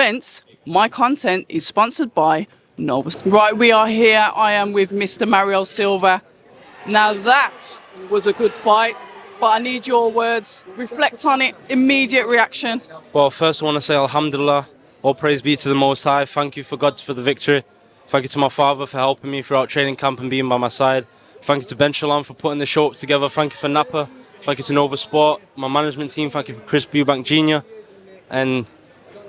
presents My Content is sponsored by Nova. Right, we are here. I am with Mr. Mauro Silver. Now that was a good fight, but I need your words. Reflect on it. Immediate reaction. Well, first I want to say Alhamdulillah. All praise be to the Most High. Thank you for God for the victory. Thank you to my father for helping me throughout training camp and being by my side. Thank you to Ben Shalom for putting the show up together. Thank you for Napa. Thank you to Nova Sport, my management team. Thank you for Chris Bubank Jr. And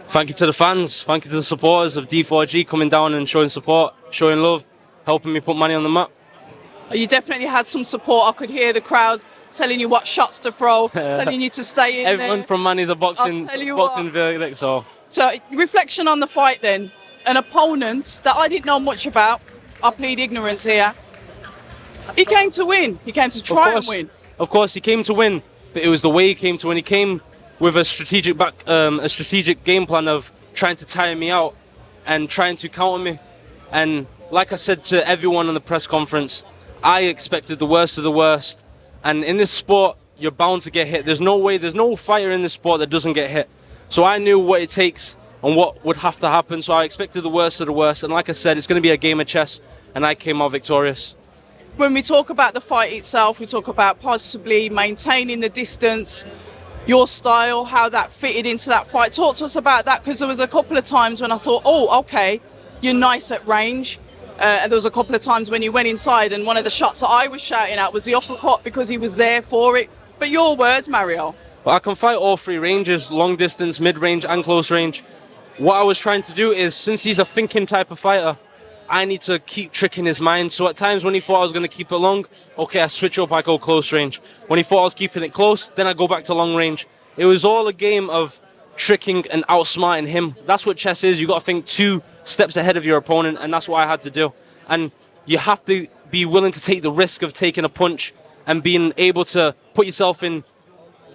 thank you to the fans. Thank you to the supporters of D4G coming down and showing support, showing love, helping me put money on the map. You definitely had some support. I could hear the crowd telling you what shots to throw, telling you to stay in Everyone there. from Manny's a boxing verdict, so reflection on the fight then. An opponent that I didn't know much about. I plead ignorance here. He came to win. He came to try and win. Of course, he came to win, but it was the way he came to win. He came with a strategic game plan of trying to tire me out and trying to counter me. And like I said to everyone in the press conference, I expected the worst of the worst. And in this sport, you're bound to get hit. There's no fighter in this sport that doesn't get hit. So I knew what it takes and what would have to happen. So I expected the worst of the worst. And like I said, it's going to be a game of chess. And I came out victorious. When we talk about the fight itself, we talk about possibly maintaining the distance, your style, how that fitted into that fight. Talk to us about that, because there was a couple of times when I thought, oh, okay, you're nice at range. And there was a couple of times when you went inside and one of the shots that I was shouting at was the uppercut because he was there for it. But your words, Mauro. Well, I can fight all three ranges, long distance, mid-range and close range. What I was trying to do is, since he's a thinking type of fighter, I need to keep tricking his mind. So at times when he thought I was going to keep it long, okay, I switch up, I go close range. When he thought I was keeping it close, then I go back to long range. It was all a game of tricking and outsmarting him. That's what chess is. You got to think 2 steps ahead of your opponent, and that's what I had to do. And you have to be willing to take the risk of taking a punch and being able to put yourself in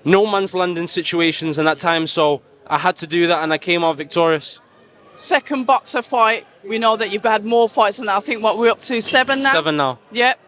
no man's land in situations in that time. So I had to do that, and I came out victorious. Second boxer fight. We know that you've had more fights than that. I think what we're up to 7 now. 7 now. Yep.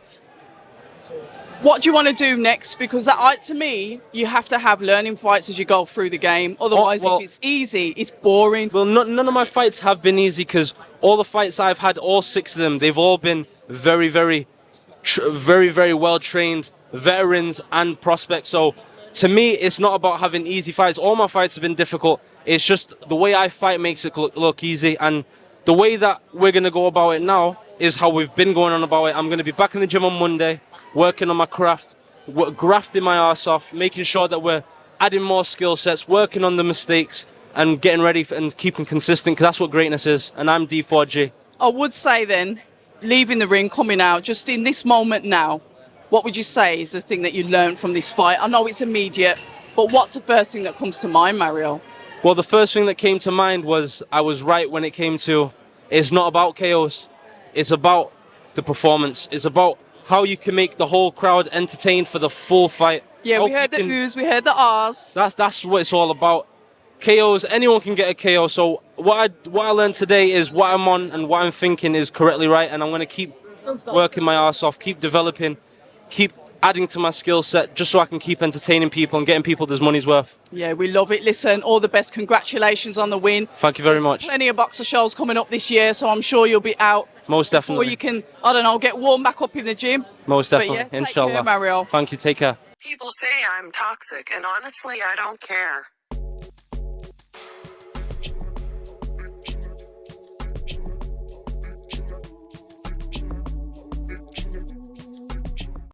What do you want to do next? Because to me, you have to have learning fights as you go through the game. Otherwise, if it's easy, it's boring. Well, none of my fights have been easy, because all the fights I've had, all 6 of them, they've all been very, very well trained veterans and prospects. So to me, it's not about having easy fights. All my fights have been difficult. It's just the way I fight makes it look easy. And the way that we're going to go about it now is how we've been going on about it. I'm going to be back in the gym on Monday, working on my craft, grafting my arse off, making sure that we're adding more skill sets, working on the mistakes, and getting ready and keeping consistent, because that's what greatness is. And I'm D4G. I would say then, leaving the ring, coming out, just in this moment now, what would you say is the thing that you learned from this fight? I know it's immediate, but what's the first thing that comes to mind, Mauro? Well, the first thing that came to mind was I was right when it came to, it's not about KOs. It's about the performance. It's about how you can make the whole crowd entertained for the full fight. Yeah, we heard the oohs, we heard the ahs. That's what it's all about. KOs, anyone can get a KO. So what I learned today is what I'm on and what I'm thinking is correctly right, and I'm going to keep working my ass off, keep developing, keep adding to my skill set, just so I can keep entertaining people and getting people their money's worth. Yeah, we love it. Listen, all the best. Congratulations on the win. Thank you very much. Plenty of boxer shows coming up this year, so I'm sure you'll be out. Most definitely. Before you can, I don't know, get warmed back up in the gym. Most definitely. But yeah, Inshallah. Take care, Mauro. Thank you. Take care. People say I'm toxic, and honestly, I don't care.